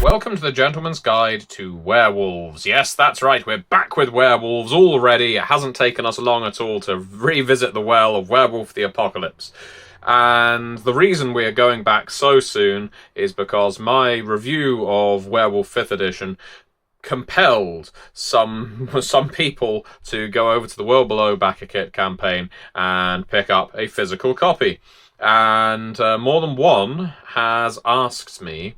Welcome to the Gentleman's Guide to Werewolves. Yes, that's right, we're back with werewolves already. It hasn't taken us long at all to revisit the well of Werewolf the Apocalypse. And the reason we are going back so soon is because my review of Werewolf 5th Edition compelled some people to go over to the World Below Backer Kit campaign and pick up a physical copy. And more than one has asked me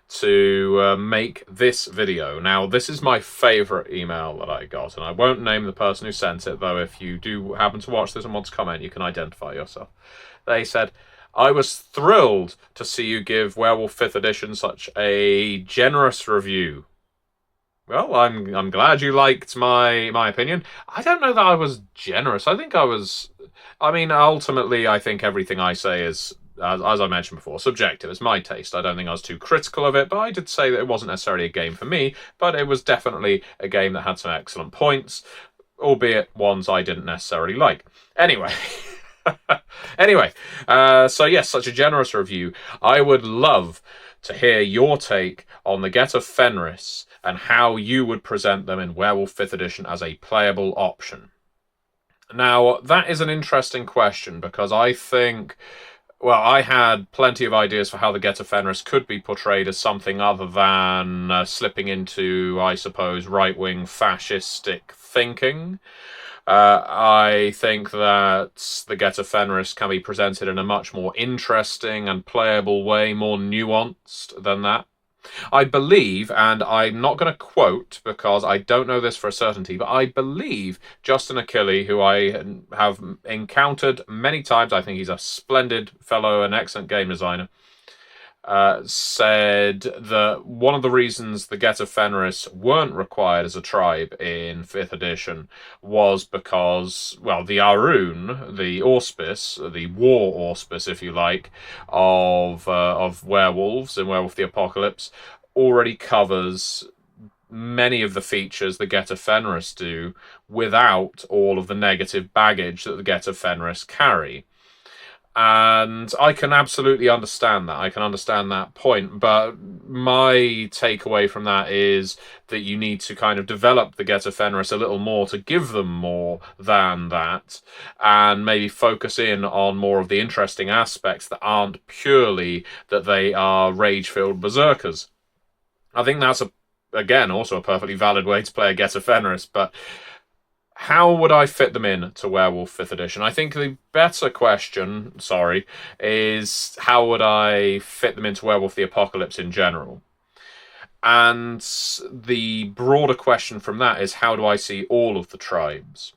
to make this video. Now, this is my favourite email that I got, and I won't name the person who sent it, though if you do happen to watch this and want to comment, you can identify yourself. They said, I was thrilled to see you give Werewolf 5th Edition such a generous review. Well, I'm glad you liked my opinion. I don't know that I was generous. I think I was... I mean, ultimately, I think everything I say is, as I mentioned before, subjective. It's my taste. I don't think I was too critical of it, but I did say that it wasn't necessarily a game for me, but it was definitely a game that had some excellent points, albeit ones I didn't necessarily like. Anyway... so yes, such a generous review. I would love to hear your take on the Get of Fenris and how you would present them in Werewolf 5th Edition as a playable option. Now, that is an interesting question because I think... Well, I had plenty of ideas for how the Get of Fenris could be portrayed as something other than slipping into, I suppose, right-wing fascistic thinking. I think that the Get of Fenris can be presented in a much more interesting and playable way, more nuanced than that. I believe, and I'm not going to quote because I don't know this for a certainty, but I believe Justin Achille, who I have encountered many times, I think he's a splendid fellow, an excellent game designer, said that one of the reasons the Get of Fenris weren't required as a tribe in 5th edition was because, well, the Arun, the auspice, the war auspice, if you like, of werewolves in Werewolf the Apocalypse already covers many of the features the Get of Fenris do without all of the negative baggage that the Get of Fenris carry. And I can absolutely understand that. I can understand that point. But my takeaway from that is that you need to kind of develop the Get of Fenris a little more to give them more than that. And maybe focus in on more of the interesting aspects that aren't purely that they are rage-filled berserkers. I think that's, again, also a perfectly valid way to play a Get of Fenris. But... how would I fit them in to Werewolf 5th Edition? I think the better question, is how would I fit them into Werewolf the Apocalypse in general? And the broader question from that is, how do I see all of the tribes?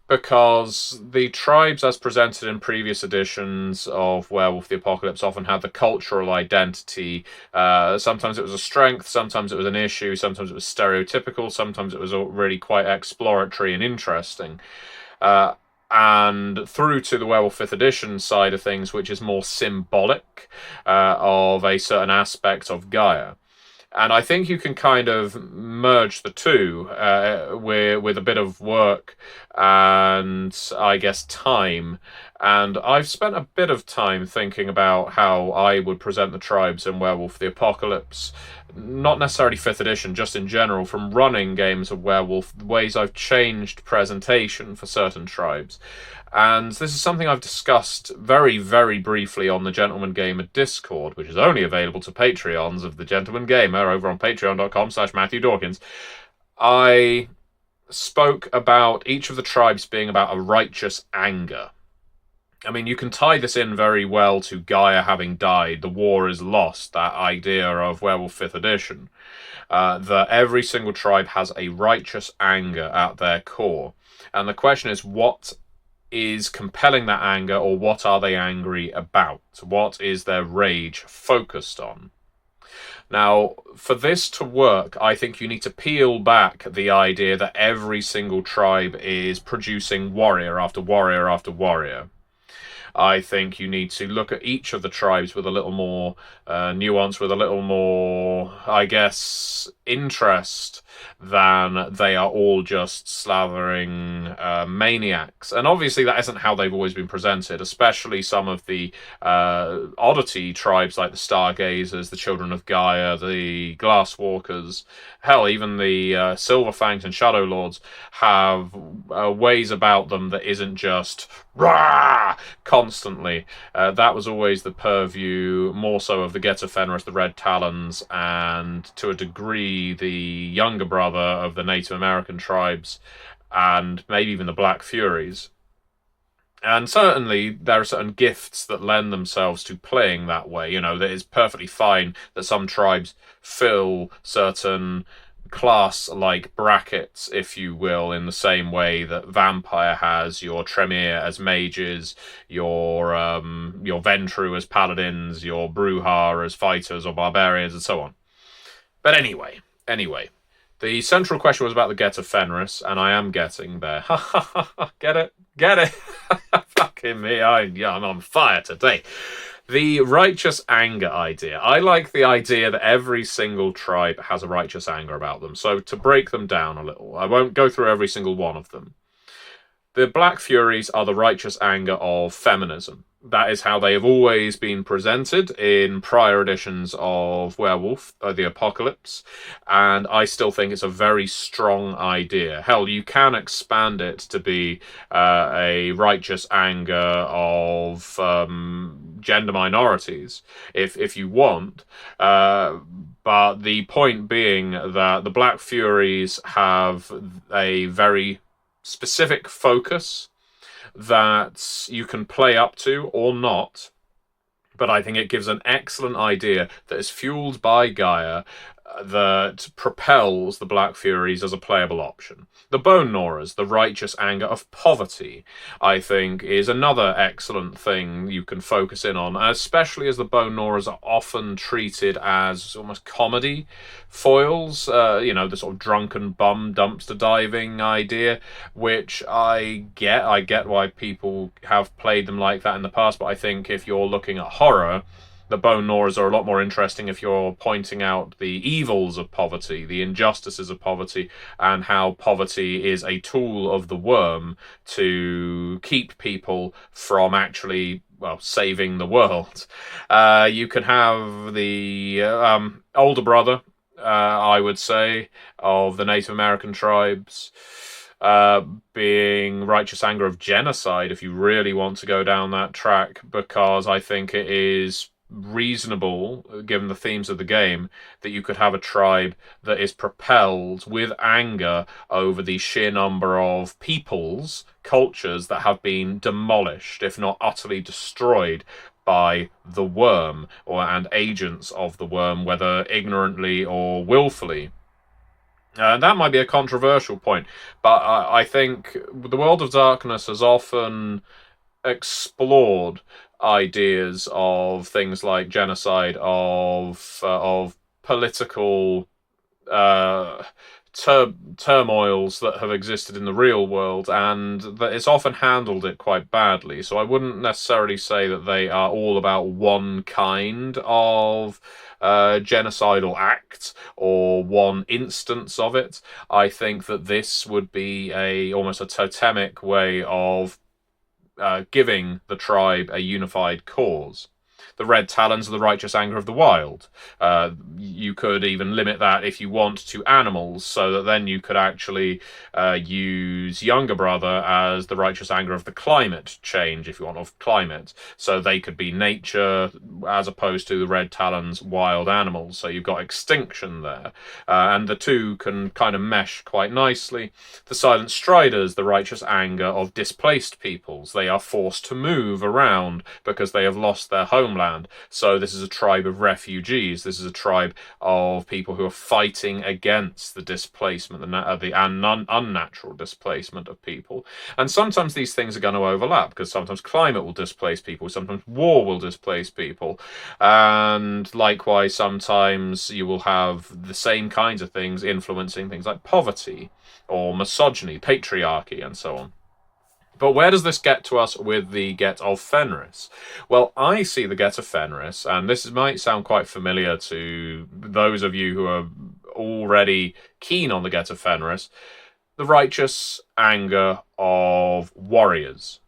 Because the tribes as presented in previous editions of Werewolf the Apocalypse often had the cultural identity. Sometimes it was a strength, sometimes it was an issue, sometimes it was stereotypical, sometimes it was really quite exploratory and interesting. And through to the Werewolf 5th Edition side of things, which is more symbolic of a certain aspect of Gaia. And I think you can kind of merge the two with a bit of work and, I guess, time. And I've spent a bit of time thinking about how I would present the tribes in Werewolf the Apocalypse. Not necessarily 5th edition, just in general, from running games of Werewolf, the ways I've changed presentation for certain tribes. And this is something I've discussed very, very briefly on the Gentleman Gamer Discord, which is only available to Patreons of the Gentleman Gamer over on patreon.com/Matthew Dawkins. I spoke about each of the tribes being about a righteous anger. I mean, you can tie this in very well to Gaia having died, the war is lost, that idea of Werewolf 5th edition. That every single tribe has a righteous anger at their core. And the question is, what is compelling that anger, or what are they angry about? What is their rage focused on? Now, for this to work, I think you need to peel back the idea that every single tribe is producing warrior after warrior after warrior. I think you need to look at each of the tribes with a little more nuance, with a little more, I guess, interest than they are all just slathering maniacs. And obviously that isn't how they've always been presented, especially some of the oddity tribes like the Stargazers, the Children of Gaia, the Glasswalkers, hell, even the Silver Fangs and Shadow Lords have ways about them that isn't just rah constantly. That was always the purview, more so of the Get of Fenris, the Red Talons, and to a degree the younger brother of the Native American tribes, and maybe even the Black Furies. And certainly there are certain gifts that lend themselves to playing that way. You know, that it's perfectly fine that some tribes fill certain class-like brackets, if you will, in the same way that Vampire has your Tremere as mages, your Ventru as paladins, your Bruja as fighters or barbarians, and so on. But anyway, the central question was about the Get of Fenris, and I am getting there. Get it? Get it? Fucking me, I'm on fire today. The righteous anger idea. I like the idea that every single tribe has a righteous anger about them. So to break them down a little, I won't go through every single one of them. The Black Furies are the righteous anger of feminism. That is how they have always been presented in prior editions of Werewolf, the Apocalypse, and I still think it's a very strong idea. Hell, you can expand it to be a righteous anger of gender minorities, if you want, but the point being that the Black Furies have a very specific focus that you can play up to or not, but I think it gives an excellent idea that is fueled by Gaia that propels the Black Furies as a playable option. The Bone Gnawers, the righteous anger of poverty, I think is another excellent thing you can focus in on, especially as the Bone Gnawers are often treated as almost comedy foils, the sort of drunken bum dumpster diving idea, which I get why people have played them like that in the past, but I think if you're looking at horror, the Bone Gnawers are a lot more interesting if you're pointing out the evils of poverty, the injustices of poverty, and how poverty is a tool of the worm to keep people from actually, saving the world. You can have the older brother, I would say, of the Native American tribes, being righteous anger of genocide, if you really want to go down that track, because I think it is reasonable, given the themes of the game, that you could have a tribe that is propelled with anger over the sheer number of peoples, cultures that have been demolished, if not utterly destroyed, by the worm and agents of the worm, whether ignorantly or willfully. That might be a controversial point, but I think the World of Darkness has often explored ideas of things like genocide, of political turmoils that have existed in the real world, and that it's often handled it quite badly. So I wouldn't necessarily say that they are all about one kind of genocidal act or one instance of it. I think that this would be almost a totemic way of giving the tribe a unified cause. The Red Talons are the righteous anger of the wild. You could even limit that, if you want, to animals, so that then you could actually use Younger Brother as the righteous anger of the climate change, if you want, of climate. So they could be nature, as opposed to the Red Talons, wild animals. So you've got extinction there. And the two can kind of mesh quite nicely. The Silent Striders, the righteous anger of displaced peoples. They are forced to move around because they have lost their homeland. So this is a tribe of refugees. This is a tribe of people who are fighting against the displacement, the unnatural displacement of people. And sometimes these things are going to overlap, because sometimes climate will displace people, sometimes war will displace people, and likewise sometimes you will have the same kinds of things influencing things like poverty or misogyny, patriarchy, and so on. But where does this get to us with the Get of Fenris? Well, I see the Get of Fenris, and this might sound quite familiar to those of you who are already keen on the Get of Fenris, the righteous anger of warriors.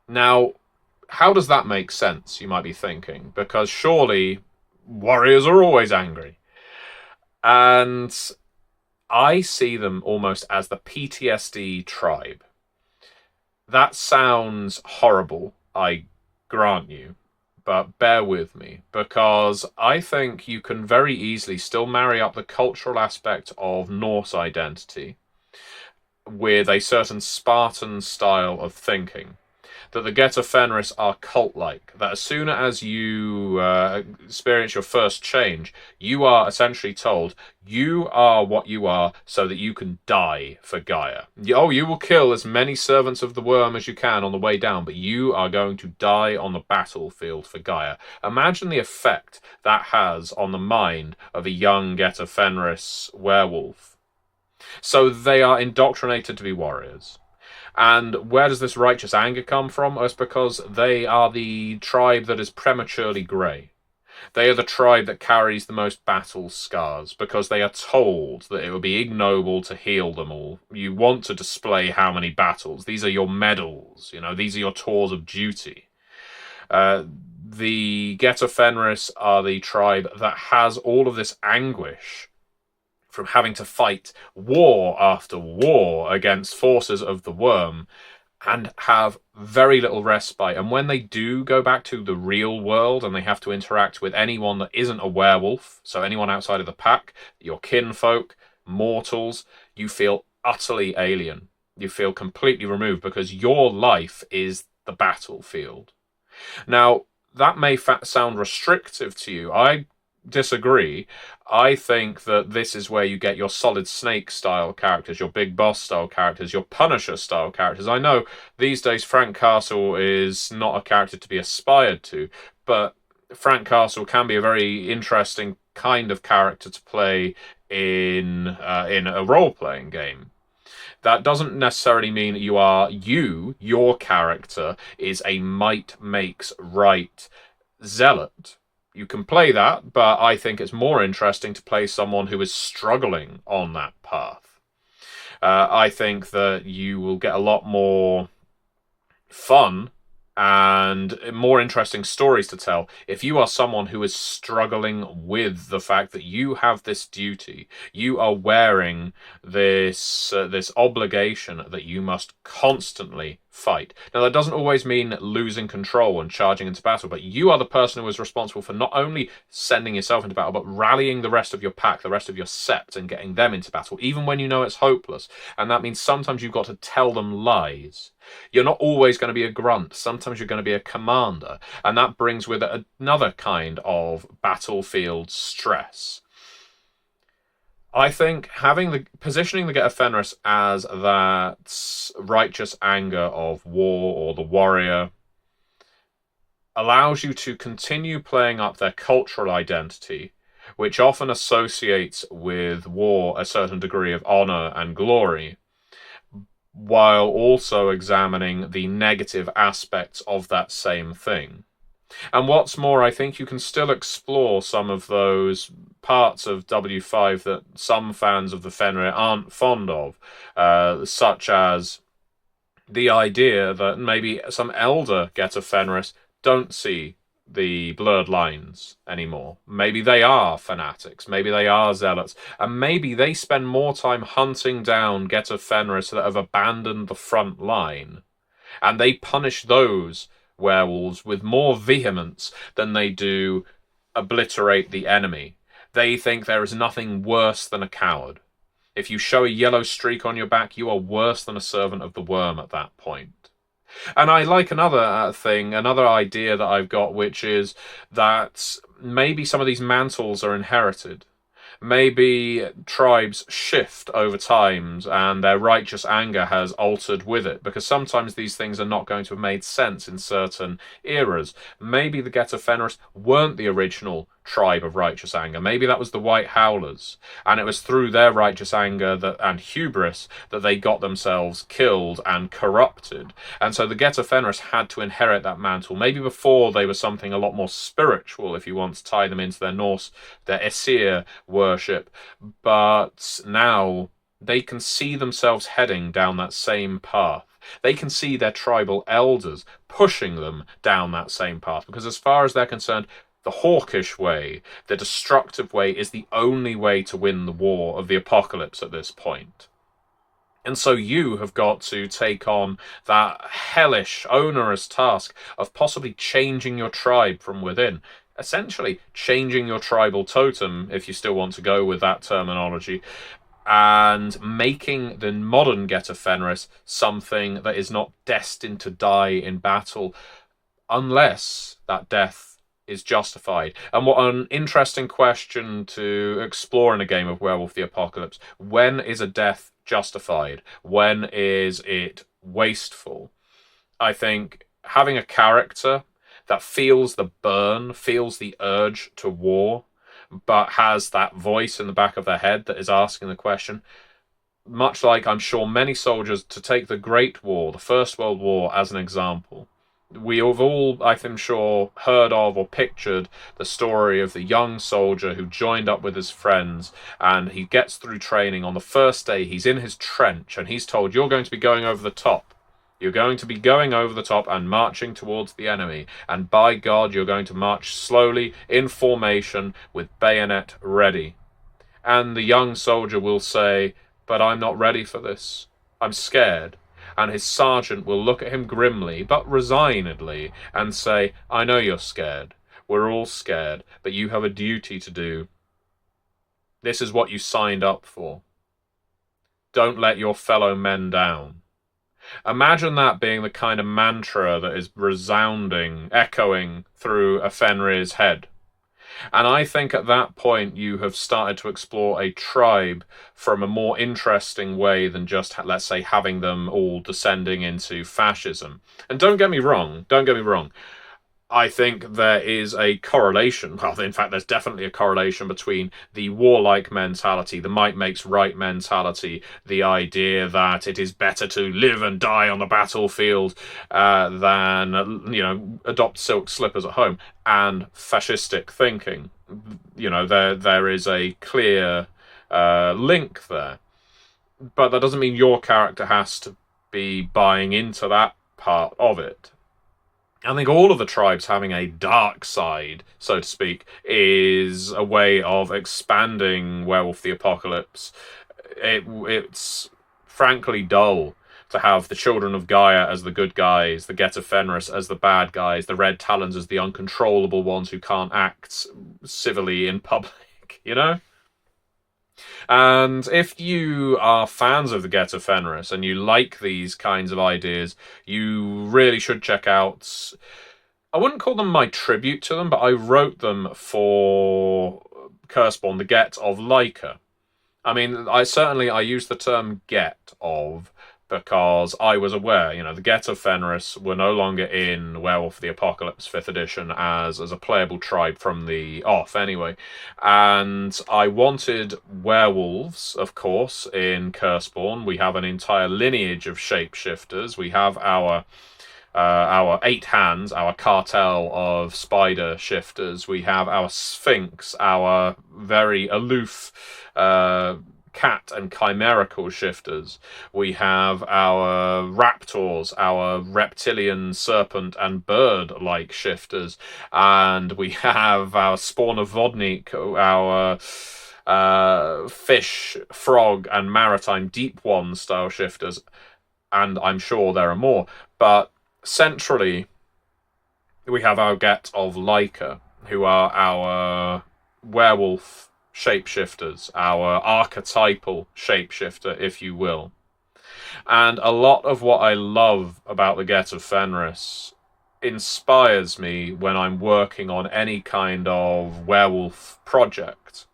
Now, how does that make sense, you might be thinking? Because surely warriors are always angry. And I see them almost as the PTSD tribe. That sounds horrible, I grant you, but bear with me, because I think you can very easily still marry up the cultural aspect of Norse identity with a certain Spartan style of thinking. That the Get of Fenris are cult-like, that as soon as you experience your first change, you are essentially told, you are what you are so that you can die for Gaia. You will kill as many servants of the worm as you can on the way down, but you are going to die on the battlefield for Gaia. Imagine the effect that has on the mind of a young Get of Fenris werewolf. So they are indoctrinated to be warriors. And where does this righteous anger come from? It's because they are the tribe that is prematurely grey. They are the tribe that carries the most battle scars, because they are told that it would be ignoble to heal them all. You want to display how many battles. These are your medals, these are your tours of duty. The Get of Fenris are the tribe that has all of this anguish from having to fight war after war against forces of the worm and have very little respite. And when they do go back to the real world and they have to interact with anyone that isn't a werewolf, so anyone outside of the pack, your kinfolk, mortals, you feel utterly alien. You feel completely removed because your life is the battlefield. Now, that may sound restrictive to you. I disagree. I think that this is where you get your Solid Snake style characters, your Big Boss style characters, your Punisher style characters. I know these days Frank Castle is not a character to be aspired to, but Frank Castle can be a very interesting kind of character to play in a role-playing game. That doesn't necessarily mean your character is a might makes right zealot. You can play that, but I think it's more interesting to play someone who is struggling on that path. I think that you will get a lot more fun and more interesting stories to tell if you are someone who is struggling with the fact that you have this duty, you are wearing this obligation that you must constantly fight. Now, that doesn't always mean losing control and charging into battle, but you are the person who is responsible for not only sending yourself into battle, but rallying the rest of your pack, the rest of your sept, and getting them into battle, even when you know it's hopeless. And that means sometimes you've got to tell them lies. You're not always going to be a grunt. Sometimes you're going to be a commander. And that brings with it another kind of battlefield stress. I think positioning the Get of Fenris as that righteous anger of war or the warrior allows you to continue playing up their cultural identity, which often associates with war a certain degree of honor and glory, while also examining the negative aspects of that same thing. And what's more, I think you can still explore some of those parts of W5 that some fans of the Fenrir aren't fond of, such as the idea that maybe some elder Get of Fenris don't see the blurred lines anymore. Maybe they are fanatics, maybe they are zealots, and maybe they spend more time hunting down Get of Fenris that have abandoned the front line, and they punish those werewolves with more vehemence than they do obliterate the enemy. They think there is nothing worse than a coward. If you show a yellow streak on your back, you are worse than a servant of the worm at that point. And I like another idea that I've got, which is that maybe some of these mantles are inherited. Maybe tribes shift over times and their righteous anger has altered with it, because sometimes these things are not going to have made sense in certain eras. Maybe the Get of Fenris weren't the original tribe of righteous anger. Maybe that was the White Howlers, and it was through their righteous anger and hubris that they got themselves killed and corrupted. And so the Get of Fenris had to inherit that mantle. Maybe before they were something a lot more spiritual, if you want to tie them into their Norse, their Aesir worship, but now they can see themselves heading down that same path. They can see their tribal elders pushing them down that same path, because as far as they're concerned, the hawkish way, the destructive way, is the only way to win the war of the apocalypse at this point. And so you have got to take on that hellish, onerous task of possibly changing your tribe from within. Essentially, changing your tribal totem, if you still want to go with that terminology, and making the modern Get of Fenris something that is not destined to die in battle, unless that death is justified. And what an interesting question to explore in a game of Werewolf the Apocalypse. When is a death justified? When is it wasteful? I think having a character that feels the burn, feels the urge to war, but has that voice in the back of their head that is asking the question, much like I'm sure many soldiers, to take the Great War, the First World War, as an example. We have all, I'm sure, heard of or pictured the story of the young soldier who joined up with his friends, and he gets through training. On the first day, he's in his trench, and he's told, you're going to be going over the top. You're going to be going over the top and marching towards the enemy. And by God, you're going to march slowly, in formation, with bayonet ready. And the young soldier will say, but I'm not ready for this. I'm scared. And his sergeant will look at him grimly, but resignedly, and say, I know you're scared. We're all scared, but you have a duty to do. This is what you signed up for. Don't let your fellow men down. Imagine that being the kind of mantra that is resounding, echoing through a Fenrir's head. And I think at that point you have started to explore a tribe from a more interesting way than just, let's say, having them all descending into fascism. And don't get me wrong. I think there is a correlation. Well, in fact, there's definitely a correlation between the warlike mentality, the might makes right mentality, the idea that it is better to live and die on the battlefield than, adopt silk slippers at home, and fascistic thinking. There is a clear link there. But that doesn't mean your character has to be buying into that part of it. I think all of the tribes having a dark side, so to speak, is a way of expanding Werewolf the Apocalypse. It's frankly dull to have the Children of Gaia as the good guys, the Get of Fenris as the bad guys, the Red Talons as the uncontrollable ones who can't act civilly in public, And if you are fans of the Get of Fenris and you like these kinds of ideas, you really should check out, I wouldn't call them my tribute to them, but I wrote them for Curseborn, the Get of Leica. I mean, I use the term Get of because I was aware, the Get of Fenris were no longer in Werewolf the Apocalypse 5th edition as a playable tribe from the off anyway. And I wanted werewolves, of course, in Curseborn. We have an entire lineage of shapeshifters. We have our 8 hands, our cartel of spider shifters. We have our Sphinx, our very aloof cat and chimerical shifters. We have our raptors, our reptilian serpent and bird-like shifters, and we have our spawn of Vodnik, our fish, frog, and maritime deep one style shifters, and I'm sure there are more. But centrally, we have our Get of Leica, who are our werewolf shapeshifters, our archetypal shapeshifter, if you will. And a lot of what I love about the Get of Fenris inspires me when I'm working on any kind of werewolf project.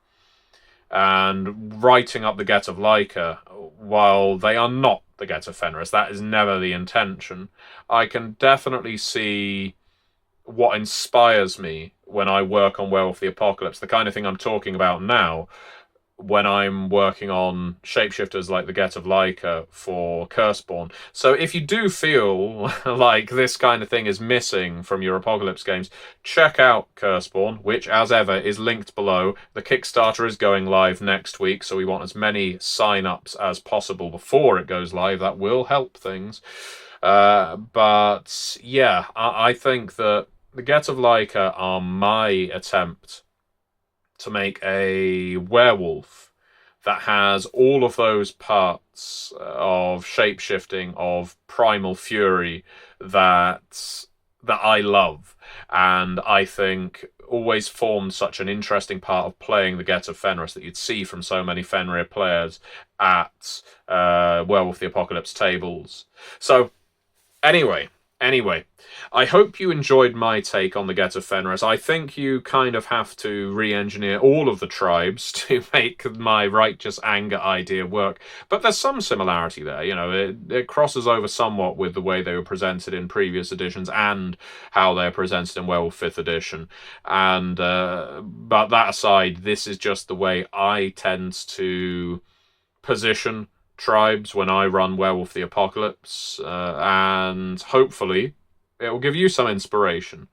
And writing up the Get of Leica, while they are not the Get of Fenris, that is never the intention, I can definitely see what inspires me when I work on Werewolf the Apocalypse, the kind of thing I'm talking about now when I'm working on shapeshifters like the Get of Leica for Curseborn. So if you do feel like this kind of thing is missing from your Apocalypse games, check out Curseborn, which, as ever, is linked below. The Kickstarter is going live next week, so we want as many sign-ups as possible before it goes live. That will help things. But yeah, I think that the Get of Leica are my attempt to make a werewolf that has all of those parts of shape-shifting, of primal fury that I love, and I think always formed such an interesting part of playing the Get of Fenris that you'd see from so many Fenrir players at Werewolf the Apocalypse tables. So Anyway, I hope you enjoyed my take on the Get of Fenris. I think you kind of have to re-engineer all of the tribes to make my righteous anger idea work. But there's some similarity there. You know, it crosses over somewhat with the way they were presented in previous editions and how they're presented in Werewolf 5th edition. And but that aside, this is just the way I tend to position tribes when I run Werewolf the Apocalypse, and hopefully it will give you some inspiration.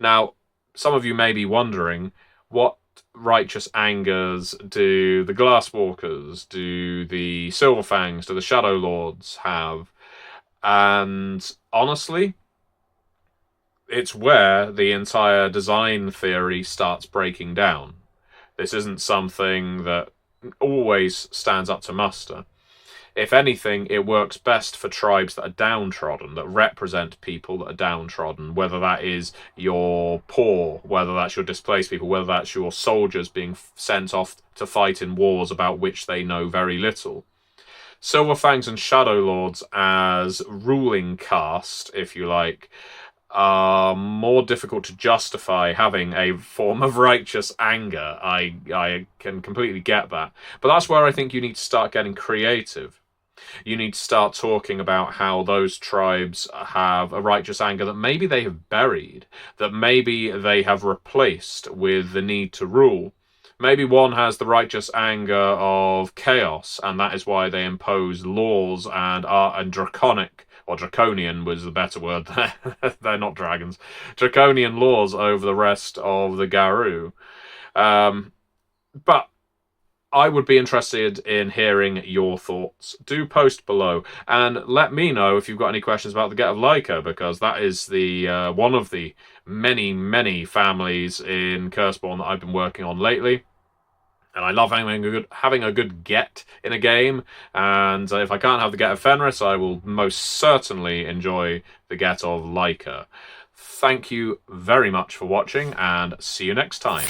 Now, some of you may be wondering, what righteous angers do the Glasswalkers, do the Silverfangs, do the Shadow Lords have? And honestly, it's where the entire design theory starts breaking down. This isn't something that always stands up to muster. If anything, it works best for tribes that are downtrodden, that represent people that are downtrodden, whether that is your poor, whether that's your displaced people, whether that's your soldiers being sent off to fight in wars about which they know very little. Silverfangs and Shadow Lords as ruling caste, if you like, are more difficult to justify having a form of righteous anger. I can completely get that. But that's where I think you need to start getting creative. You need to start talking about how those tribes have a righteous anger that maybe they have buried, that maybe they have replaced with the need to rule. Maybe one has the righteous anger of chaos, and that is why they impose laws and are draconic, or draconian was the better word there. They're not dragons. Draconian laws over the rest of the Garou. But I would be interested in hearing your thoughts. Do post below and let me know if you've got any questions about the Get of Leica, because that is the one of the many families in Curseborn that I've been working on lately. And I love having a good get in a game. And if I can't have the Get of Fenris, I will most certainly enjoy the Get of Leica. Thank you very much for watching, and see you next time.